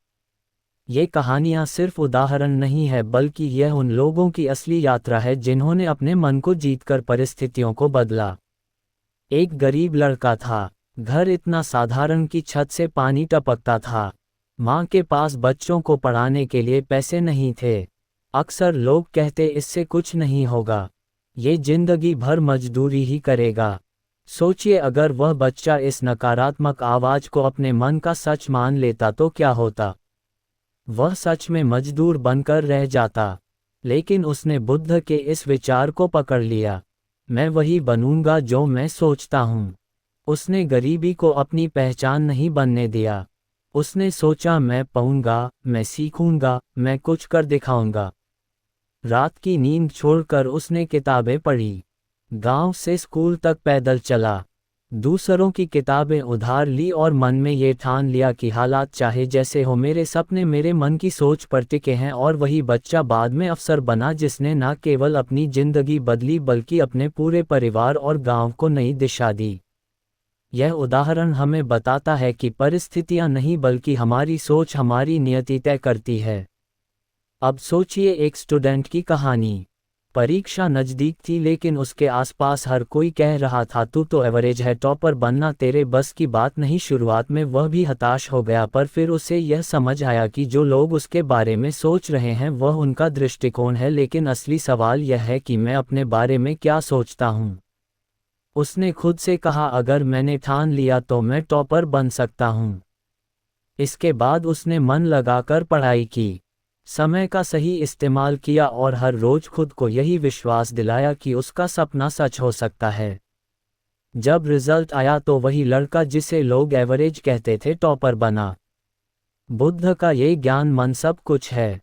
ये कहानियां सिर्फ उदाहरण नहीं है, बल्कि यह उन लोगों की असली यात्रा है जिन्होंने अपने मन को जीतकर परिस्थितियों को बदला। एक गरीब लड़का था। घर इतना साधारण कि छत से पानी टपकता था। माँ के पास बच्चों को पढ़ाने के लिए पैसे नहीं थे। अक्सर लोग कहते इससे कुछ नहीं होगा, ये जिंदगी भर मजदूरी ही करेगा। सोचिए, अगर वह बच्चा इस नकारात्मक आवाज को अपने मन का सच मान लेता तो क्या होता? वह सच में मजदूर बनकर रह जाता। लेकिन उसने बुद्ध के इस विचार को पकड़ लिया, मैं वही बनूंगा जो मैं सोचता हूँ। उसने गरीबी को अपनी पहचान नहीं बनने दिया। उसने सोचा, मैं पाऊंगा, मैं सीखूंगा, मैं कुछ कर दिखाऊंगा। रात की नींद छोड़कर उसने किताबें पढ़ी, गांव से स्कूल तक पैदल चला, दूसरों की किताबें उधार ली और मन में ये ठान लिया कि हालात चाहे जैसे हो, मेरे सपने मेरे मन की सोच पर टिके हैं। और वही बच्चा बाद में अफसर बना जिसने न केवल अपनी जिंदगी बदली बल्कि अपने पूरे परिवार और गांव को नई दिशा दी। यह उदाहरण हमें बताता है कि परिस्थितियां नहीं बल्कि हमारी सोच हमारी नियति तय करती है। अब सोचिए एक स्टूडेंट की कहानी। परीक्षा नज़दीक थी लेकिन उसके आसपास हर कोई कह रहा था तू तो एवरेज है, टॉपर बनना तेरे बस की बात नहीं। शुरुआत में वह भी हताश हो गया, पर फिर उसे यह समझ आया कि जो लोग उसके बारे में सोच रहे हैं वह उनका दृष्टिकोण है, लेकिन असली सवाल यह है कि मैं अपने बारे में क्या सोचता हूँ। उसने खुद से कहा, अगर मैंने ठान लिया तो मैं टॉपर बन सकता हूँ। इसके बाद उसने मन लगाकर पढ़ाई की, समय का सही इस्तेमाल किया और हर रोज खुद को यही विश्वास दिलाया कि उसका सपना सच हो सकता है। जब रिजल्ट आया तो वही लड़का जिसे लोग एवरेज कहते थे टॉपर बना। बुद्ध का ये ज्ञान मन सब कुछ है।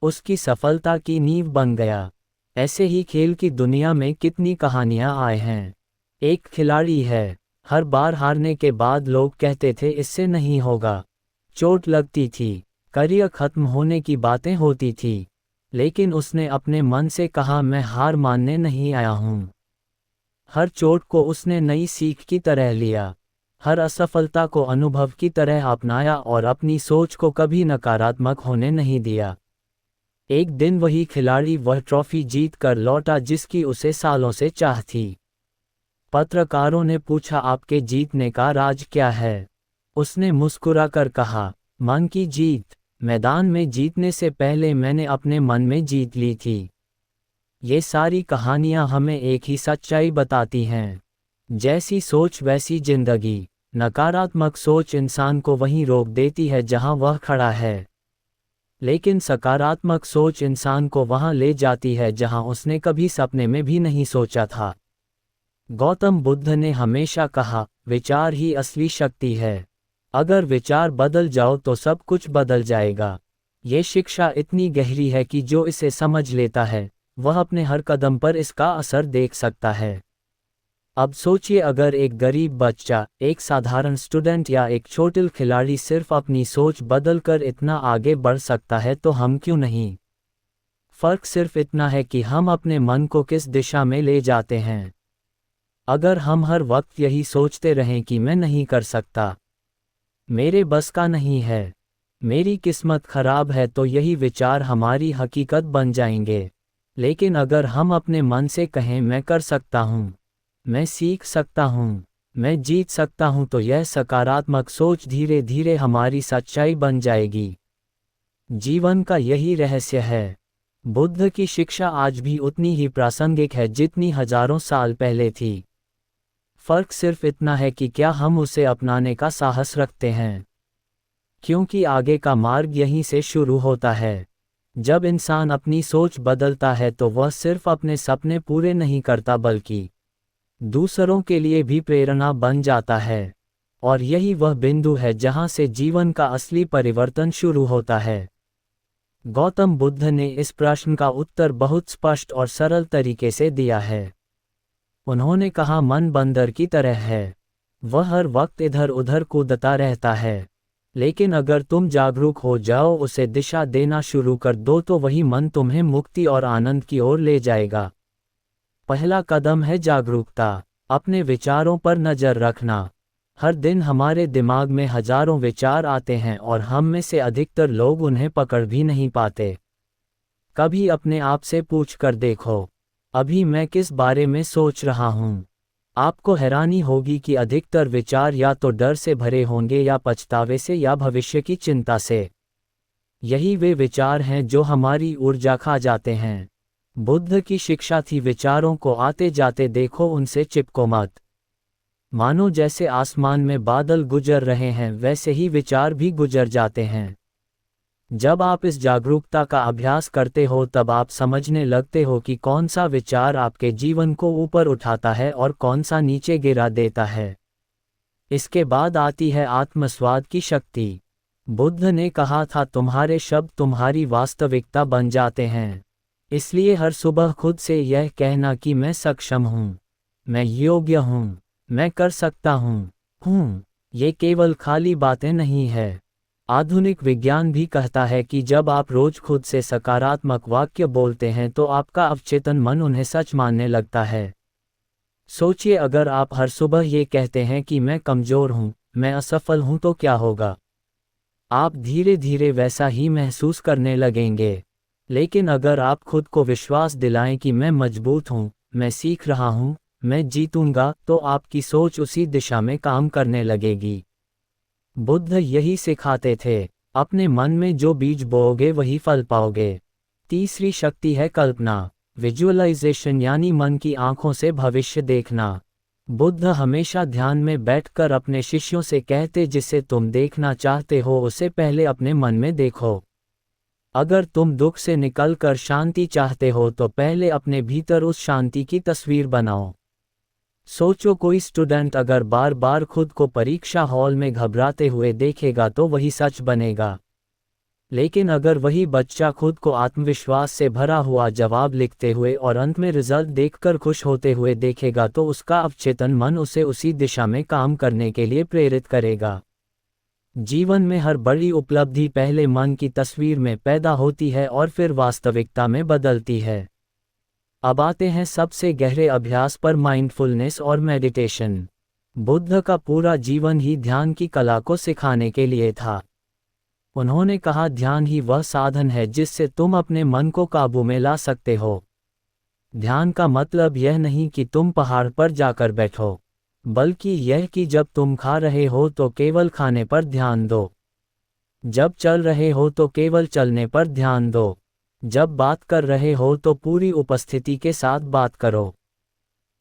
उसकी सफलता की नींव बन गया। ऐसे ही खेल की दुनिया में कितनी कहानियां आए हैं। एक खिलाड़ी है, हर बार हारने के बाद लोग कहते थे इससे नहीं होगा। चोट लगती थी, करियर खत्म होने की बातें होती थी, लेकिन उसने अपने मन से कहा मैं हार मानने नहीं आया हूँ। हर चोट को उसने नई सीख की तरह लिया, हर असफलता को अनुभव की तरह अपनाया और अपनी सोच को कभी नकारात्मक होने नहीं दिया। एक दिन वही खिलाड़ी वह ट्रॉफी जीत कर लौटा जिसकी उसे सालों से चाह थी। पत्रकारों ने पूछा आपके जीतने का राज क्या है? उसने मुस्कुराकर कहा, मन की जीत। मैदान में जीतने से पहले मैंने अपने मन में जीत ली थी। ये सारी कहानियां हमें एक ही सच्चाई बताती हैं, जैसी सोच वैसी जिंदगी। नकारात्मक सोच इंसान को वहीं रोक देती है जहां वह खड़ा है, लेकिन सकारात्मक सोच इंसान को वहां ले जाती है जहां उसने कभी सपने में भी नहीं सोचा था। गौतम बुद्ध ने हमेशा कहा, विचार ही असली शक्ति है। अगर विचार बदल जाओ तो सब कुछ बदल जाएगा। ये शिक्षा इतनी गहरी है कि जो इसे समझ लेता है, वह अपने हर कदम पर इसका असर देख सकता है। अब सोचिए, अगर एक गरीब बच्चा, एक साधारण स्टूडेंट या एक छोटा खिलाड़ी सिर्फ अपनी सोच बदलकर इतना आगे बढ़ सकता है तो हम क्यों नहीं? फर्क सिर्फ इतना है कि हम अपने मन को किस दिशा में ले जाते हैं। अगर हम हर वक्त यही सोचते रहें कि मैं नहीं कर सकता, मेरे बस का नहीं है, मेरी किस्मत खराब है, तो यही विचार हमारी हकीकत बन जाएंगे। लेकिन अगर हम अपने मन से कहें मैं कर सकता हूँ, मैं सीख सकता हूँ, मैं जीत सकता हूँ, तो यह सकारात्मक सोच धीरे धीरे हमारी सच्चाई बन जाएगी। जीवन का यही रहस्य है। बुद्ध की शिक्षा आज भी उतनी ही प्रासंगिक है जितनी हजारों साल पहले थी। फर्क सिर्फ इतना है कि क्या हम उसे अपनाने का साहस रखते हैं, क्योंकि आगे का मार्ग यहीं से शुरू होता है। जब इंसान अपनी सोच बदलता है तो वह सिर्फ अपने सपने पूरे नहीं करता बल्कि दूसरों के लिए भी प्रेरणा बन जाता है। और यही वह बिंदु है जहां से जीवन का असली परिवर्तन शुरू होता है। गौतम बुद्ध ने इस प्रश्न का उत्तर बहुत स्पष्ट और सरल तरीके से दिया है। उन्होंने कहा, मन बंदर की तरह है, वह हर वक्त इधर उधर कूदता रहता है, लेकिन अगर तुम जागरूक हो जाओ, उसे दिशा देना शुरू कर दो, तो वही मन तुम्हें मुक्ति और आनंद की ओर ले जाएगा। पहला कदम है जागरूकता, अपने विचारों पर नज़र रखना। हर दिन हमारे दिमाग में हजारों विचार आते हैं और हम में से अधिकतर लोग उन्हें पकड़ भी नहीं पाते। कभी अपने आप से पूछ कर देखो, अभी मैं किस बारे में सोच रहा हूँ? आपको हैरानी होगी कि अधिकतर विचार या तो डर से भरे होंगे, या पछतावे से, या भविष्य की चिंता से। यही वे विचार हैं जो हमारी ऊर्जा खा जाते हैं। बुद्ध की शिक्षा थी, विचारों को आते जाते देखो, उनसे चिपको मत। मानो जैसे आसमान में बादल गुजर रहे हैं, वैसे ही विचार भी गुजर जाते हैं। जब आप इस जागरूकता का अभ्यास करते हो तब आप समझने लगते हो कि कौन सा विचार आपके जीवन को ऊपर उठाता है और कौन सा नीचे गिरा देता है। इसके बाद आती है आत्मस्वाद की शक्ति। बुद्ध ने कहा था, तुम्हारे शब्द तुम्हारी वास्तविकता बन जाते हैं। इसलिए हर सुबह खुद से यह कहना कि मैं सक्षम हूँ, मैं योग्य हूँ, मैं कर सकता हूँ, ये केवल खाली बातें नहीं है। आधुनिक विज्ञान भी कहता है कि जब आप रोज खुद से सकारात्मक वाक्य बोलते हैं तो आपका अवचेतन मन उन्हें सच मानने लगता है। सोचिए, अगर आप हर सुबह ये कहते हैं कि मैं कमजोर हूँ, मैं असफल हूँ, तो क्या होगा? आप धीरे धीरे वैसा ही महसूस करने लगेंगे। लेकिन अगर आप खुद को विश्वास दिलाएं कि मैं मजबूत हूँ, मैं सीख रहा हूँ, मैं जीतूंगा, तो आपकी सोच उसी दिशा में काम करने लगेगी। बुद्ध यही सिखाते थे, अपने मन में जो बीज बोओगे वही फल पाओगे। तीसरी शक्ति है कल्पना, विजुअलाइजेशन, यानी मन की आंखों से भविष्य देखना। बुद्ध हमेशा ध्यान में बैठकर अपने शिष्यों से कहते, जिसे तुम देखना चाहते हो उसे पहले अपने मन में देखो। अगर तुम दुख से निकलकर शांति चाहते हो तो पहले अपने भीतर उस शांति की तस्वीर बनाओ। सोचो, कोई स्टूडेंट अगर बार बार खुद को परीक्षा हॉल में घबराते हुए देखेगा तो वही सच बनेगा। लेकिन अगर वही बच्चा खुद को आत्मविश्वास से भरा हुआ जवाब लिखते हुए और अंत में रिजल्ट देखकर खुश होते हुए देखेगा तो उसका अवचेतन मन उसे उसी दिशा में काम करने के लिए प्रेरित करेगा। जीवन में हर बड़ी उपलब्धि पहले मन की तस्वीर में पैदा होती है और फिर वास्तविकता में बदलती है। अब आते हैं सबसे गहरे अभ्यास पर, माइंडफुलनेस और मेडिटेशन। बुद्ध का पूरा जीवन ही ध्यान की कला को सिखाने के लिए था। उन्होंने कहा, ध्यान ही वह साधन है जिससे तुम अपने मन को काबू में ला सकते हो। ध्यान का मतलब यह नहीं कि तुम पहाड़ पर जाकर बैठो, बल्कि यह कि जब तुम खा रहे हो तो केवल खाने पर ध्यान दो, जब चल रहे हो तो केवल चलने पर ध्यान दो, जब बात कर रहे हो तो पूरी उपस्थिति के साथ बात करो।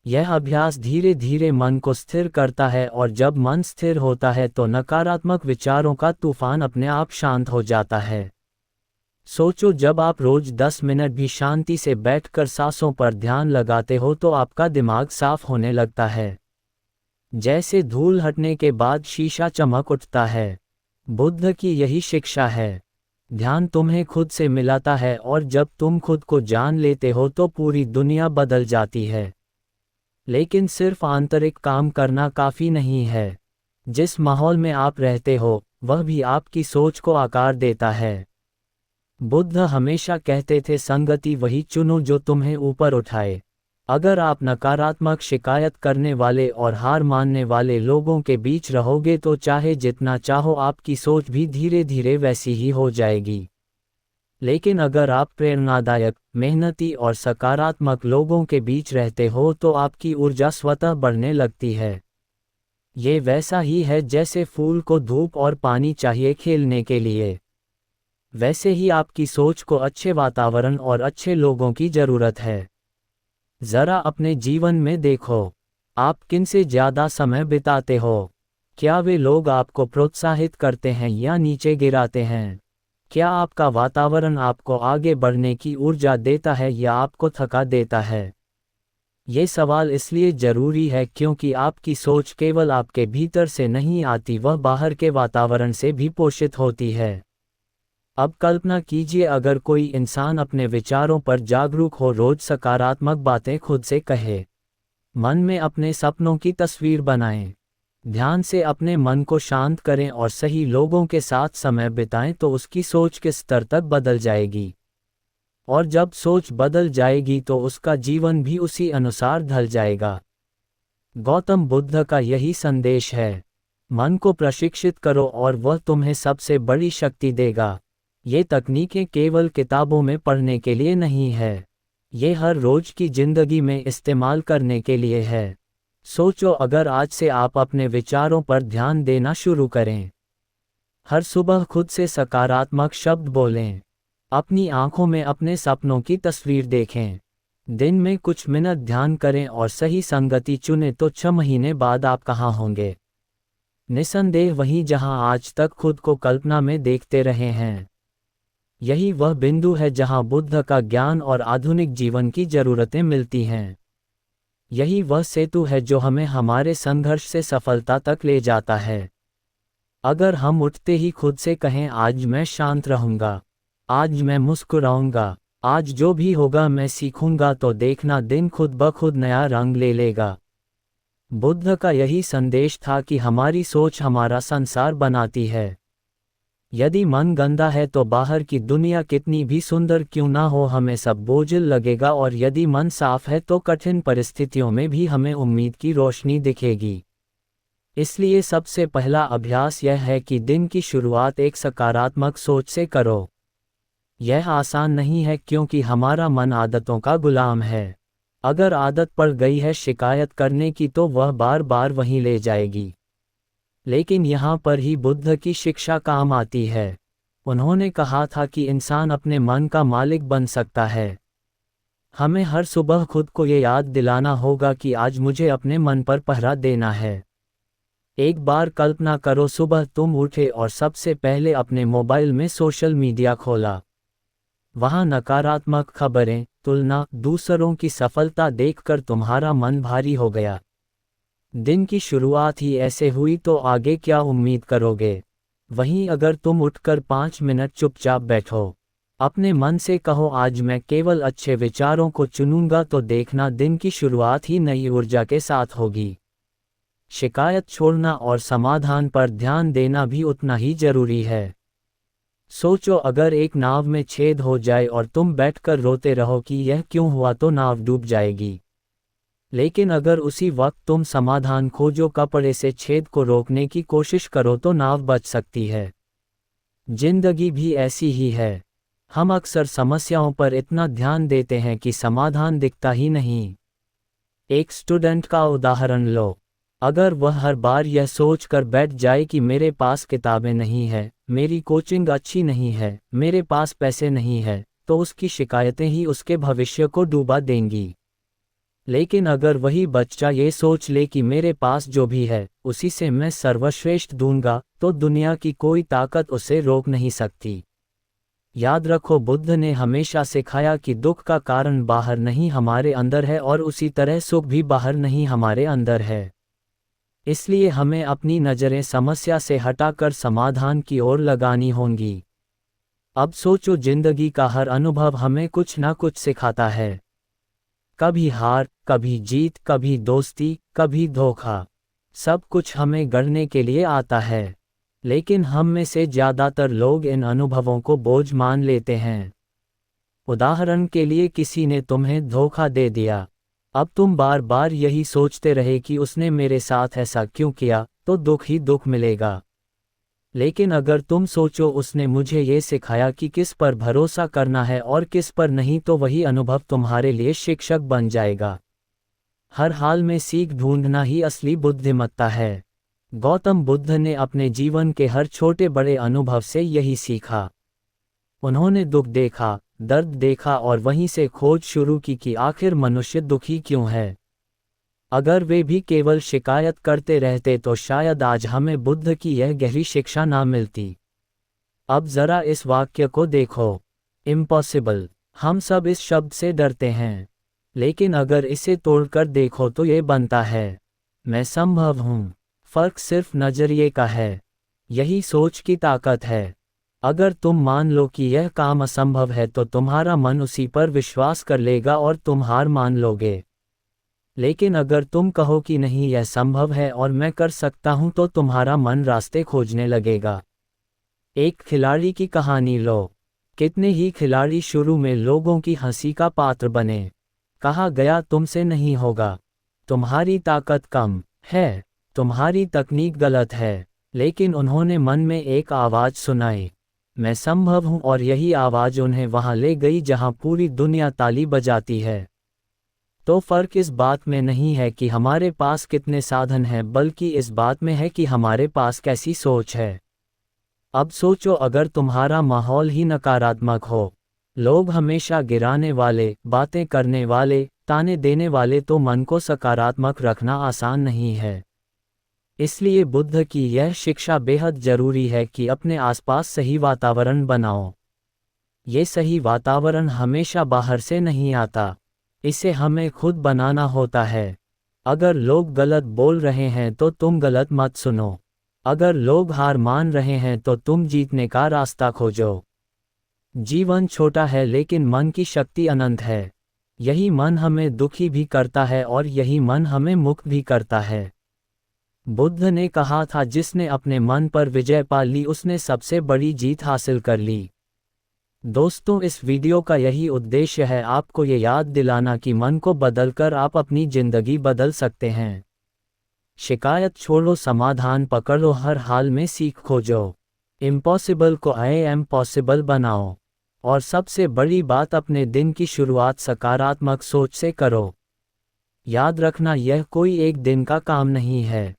यह अभ्यास धीरे धीरे मन को स्थिर करता है और जब मन स्थिर होता है तो नकारात्मक विचारों का तूफान अपने आप शांत हो जाता है। सोचो, जब आप रोज 10 मिनट भी शांति से बैठकर सांसों पर ध्यान लगाते हो तो आपका दिमाग साफ होने लगता है, जैसे धूल हटने के बाद शीशा चमक उठता है। बुद्ध की यही शिक्षा है। ध्यान तुम्हें खुद से मिलाता है और जब तुम खुद को जान लेते हो तो पूरी दुनिया बदल जाती है। लेकिन सिर्फ आंतरिक काम करना काफ़ी नहीं है। जिस माहौल में आप रहते हो वह भी आपकी सोच को आकार देता है। बुद्ध हमेशा कहते थे, संगति वही चुनो जो तुम्हें ऊपर उठाए। अगर आप नकारात्मक, शिकायत करने वाले और हार मानने वाले लोगों के बीच रहोगे तो चाहे जितना चाहो आपकी सोच भी धीरे धीरे वैसी ही हो जाएगी। लेकिन अगर आप प्रेरणादायक, मेहनती और सकारात्मक लोगों के बीच रहते हो तो आपकी ऊर्जा स्वतः बढ़ने लगती है। ये वैसा ही है जैसे फूल को धूप और पानी चाहिए खिलने के लिए। वैसे ही आपकी सोच को अच्छे वातावरण और अच्छे लोगों की ज़रूरत है। ज़रा अपने जीवन में देखो, आप किनसे ज़्यादा समय बिताते हो? क्या वे लोग आपको प्रोत्साहित करते हैं या नीचे गिराते हैं? क्या आपका वातावरण आपको आगे बढ़ने की ऊर्जा देता है या आपको थका देता है? ये सवाल इसलिए ज़रूरी है क्योंकि आपकी सोच केवल आपके भीतर से नहीं आती, वह बाहर के वातावरण से भी पोषित होती है। अब कल्पना कीजिए, अगर कोई इंसान अपने विचारों पर जागरूक हो, रोज सकारात्मक बातें खुद से कहे, मन में अपने सपनों की तस्वीर बनाएं, ध्यान से अपने मन को शांत करें और सही लोगों के साथ समय बिताएं तो उसकी सोच किस स्तर तक बदल जाएगी। और जब सोच बदल जाएगी तो उसका जीवन भी उसी अनुसार ढल जाएगा। गौतम बुद्ध का यही संदेश है, मन को प्रशिक्षित करो और वह तुम्हें सबसे बड़ी शक्ति देगा। ये तकनीकें केवल किताबों में पढ़ने के लिए नहीं है, ये हर रोज की जिंदगी में इस्तेमाल करने के लिए है। सोचो, अगर आज से आप अपने विचारों पर ध्यान देना शुरू करें, हर सुबह खुद से सकारात्मक शब्द बोलें, अपनी आंखों में अपने सपनों की तस्वीर देखें, दिन में कुछ मिनट ध्यान करें और सही संगति चुनें तो 6 महीने बाद आप कहाँ होंगे? निसंदेह वहीं जहां आज तक खुद को कल्पना में देखते रहे हैं। यही वह बिंदु है जहां बुद्ध का ज्ञान और आधुनिक जीवन की जरूरतें मिलती हैं। यही वह सेतु है जो हमें हमारे संघर्ष से सफलता तक ले जाता है। अगर हम उठते ही खुद से कहें, आज मैं शांत रहूंगा, आज मैं मुस्कुराऊंगा, आज जो भी होगा मैं सीखूंगा, तो देखना दिन खुद ब खुद नया रंग ले लेगा। बुद्ध का यही संदेश था कि हमारी सोच हमारा संसार बनाती है। यदि मन गंदा है तो बाहर की दुनिया कितनी भी सुंदर क्यों ना हो हमें सब बोझिल लगेगा, और यदि मन साफ है तो कठिन परिस्थितियों में भी हमें उम्मीद की रोशनी दिखेगी। इसलिए सबसे पहला अभ्यास यह है कि दिन की शुरुआत एक सकारात्मक सोच से करो। यह आसान नहीं है क्योंकि हमारा मन आदतों का गुलाम है। अगर आदत पड़ गई है शिकायत करने की तो वह बार बार वहीं ले जाएगी। लेकिन यहाँ पर ही बुद्ध की शिक्षा काम आती है। उन्होंने कहा था कि इंसान अपने मन का मालिक बन सकता है। हमें हर सुबह खुद को ये याद दिलाना होगा कि आज मुझे अपने मन पर पहरा देना है। एक बार कल्पना करो, सुबह तुम उठे और सबसे पहले अपने मोबाइल में सोशल मीडिया खोला। वहाँ नकारात्मक खबरें, तुलना, दूसरों की सफलता देखकर तुम्हारा मन भारी हो गया। दिन की शुरुआत ही ऐसे हुई तो आगे क्या उम्मीद करोगे? वहीं अगर तुम उठकर 5 मिनट चुपचाप बैठो, अपने मन से कहो आज मैं केवल अच्छे विचारों को चुनूंगा, तो देखना दिन की शुरुआत ही नई ऊर्जा के साथ होगी। शिकायत छोड़ना और समाधान पर ध्यान देना भी उतना ही जरूरी है। सोचो, अगर एक नाव में छेद हो जाए और तुम बैठकर रोते रहो कि यह क्यों हुआ, तो नाव डूब जाएगी। लेकिन अगर उसी वक्त तुम समाधान खोजो, कपड़े से छेद को रोकने की कोशिश करो, तो नाव बच सकती है। जिंदगी भी ऐसी ही है। हम अक्सर समस्याओं पर इतना ध्यान देते हैं कि समाधान दिखता ही नहीं। एक स्टूडेंट का उदाहरण लो। अगर वह हर बार यह सोचकर बैठ जाए कि मेरे पास किताबें नहीं है, मेरी कोचिंग अच्छी नहीं है, मेरे पास पैसे नहीं है, तो उसकी शिकायतें ही उसके भविष्य को डूबा देंगी। लेकिन अगर वही बच्चा ये सोच ले कि मेरे पास जो भी है उसी से मैं सर्वश्रेष्ठ दूंगा, तो दुनिया की कोई ताकत उसे रोक नहीं सकती। याद रखो, बुद्ध ने हमेशा सिखाया कि दुख का कारण बाहर नहीं हमारे अंदर है, और उसी तरह सुख भी बाहर नहीं हमारे अंदर है। इसलिए हमें अपनी नज़रें समस्या से हटाकर समाधान की ओर लगानी होंगी। अब सोचो, जिंदगी का हर अनुभव हमें कुछ ना कुछ सिखाता है। कभी हार, कभी जीत, कभी दोस्ती, कभी धोखा। सब कुछ हमें गढ़ने के लिए आता है। लेकिन हम में से ज़्यादातर लोग इन अनुभवों को बोझ मान लेते हैं। उदाहरण के लिए, किसी ने तुम्हें धोखा दे दिया। अब तुम बार बार यही सोचते रहे कि उसने मेरे साथ ऐसा क्यों किया, तो दुख ही दुख मिलेगा। लेकिन अगर तुम सोचो, उसने मुझे ये सिखाया कि किस पर भरोसा करना है और किस पर नहीं, तो वही अनुभव तुम्हारे लिए शिक्षक बन जाएगा। हर हाल में सीख ढूंढना ही असली बुद्धिमत्ता है। गौतम बुद्ध ने अपने जीवन के हर छोटे बड़े अनुभव से यही सीखा। उन्होंने दुख देखा, दर्द देखा और वहीं से खोज शुरू की कि आखिर मनुष्य दुखी क्यों है। अगर वे भी केवल शिकायत करते रहते, तो शायद आज हमें बुद्ध की यह गहरी शिक्षा ना मिलती। अब जरा इस वाक्य को देखो, इम्पॉसिबल। हम सब इस शब्द से डरते हैं, लेकिन अगर इसे तोड़कर देखो तो ये बनता है, मैं संभव हूँ। फर्क सिर्फ नजरिए का है। यही सोच की ताकत है। अगर तुम मान लो कि यह काम असंभव है, तो तुम्हारा मन उसी पर विश्वास कर लेगा और तुम हार मान लोगे। लेकिन अगर तुम कहो कि नहीं, यह संभव है और मैं कर सकता हूं, तो तुम्हारा मन रास्ते खोजने लगेगा। एक खिलाड़ी की कहानी लो। कितने ही खिलाड़ी शुरू में लोगों की हंसी का पात्र बने। कहा गया, तुमसे नहीं होगा, तुम्हारी ताकत कम है, तुम्हारी तकनीक गलत है। लेकिन उन्होंने मन में एक आवाज़ सुनाई, मैं संभव हूं, और यही आवाज़ उन्हें वहां ले गई जहां पूरी दुनिया ताली बजाती है। तो फर्क इस बात में नहीं है कि हमारे पास कितने साधन हैं, बल्कि इस बात में है कि हमारे पास कैसी सोच है। अब सोचो, अगर तुम्हारा माहौल ही नकारात्मक हो, लोग हमेशा गिराने वाले, बातें करने वाले, ताने देने वाले, तो मन को सकारात्मक रखना आसान नहीं है। इसलिए बुद्ध की यह शिक्षा बेहद जरूरी है कि अपने आसपास सही वातावरण बनाओ। ये सही वातावरण हमेशा बाहर से नहीं आता, इसे हमें खुद बनाना होता है। अगर लोग गलत बोल रहे हैं तो तुम गलत मत सुनो। अगर लोग हार मान रहे हैं तो तुम जीतने का रास्ता खोजो। जीवन छोटा है, लेकिन मन की शक्ति अनंत है। यही मन हमें दुखी भी करता है और यही मन हमें मुक्त भी करता है। बुद्ध ने कहा था, जिसने अपने मन पर विजय पा ली, उसने सबसे बड़ी जीत हासिल कर ली। दोस्तों, इस वीडियो का यही उद्देश्य है, आपको ये याद दिलाना कि मन को बदलकर आप अपनी ज़िंदगी बदल सकते हैं। शिकायत छोड़ो, समाधान पकड़ो, हर हाल में सीख खोजो। इम्पॉसिबल को आई एम पॉसिबल बनाओ। और सबसे बड़ी बात, अपने दिन की शुरुआत सकारात्मक सोच से करो। याद रखना, यह कोई एक दिन का काम नहीं है,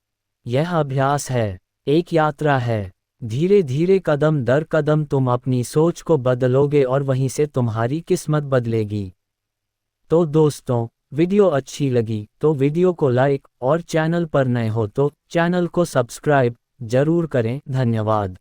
यह अभ्यास है, एक यात्रा है। धीरे धीरे, कदम दर कदम तुम अपनी सोच को बदलोगे और वहीं से तुम्हारी किस्मत बदलेगी। तो दोस्तों, वीडियो अच्छी लगी तो वीडियो को लाइक और चैनल पर नए हो तो चैनल को सब्सक्राइब जरूर करें। धन्यवाद।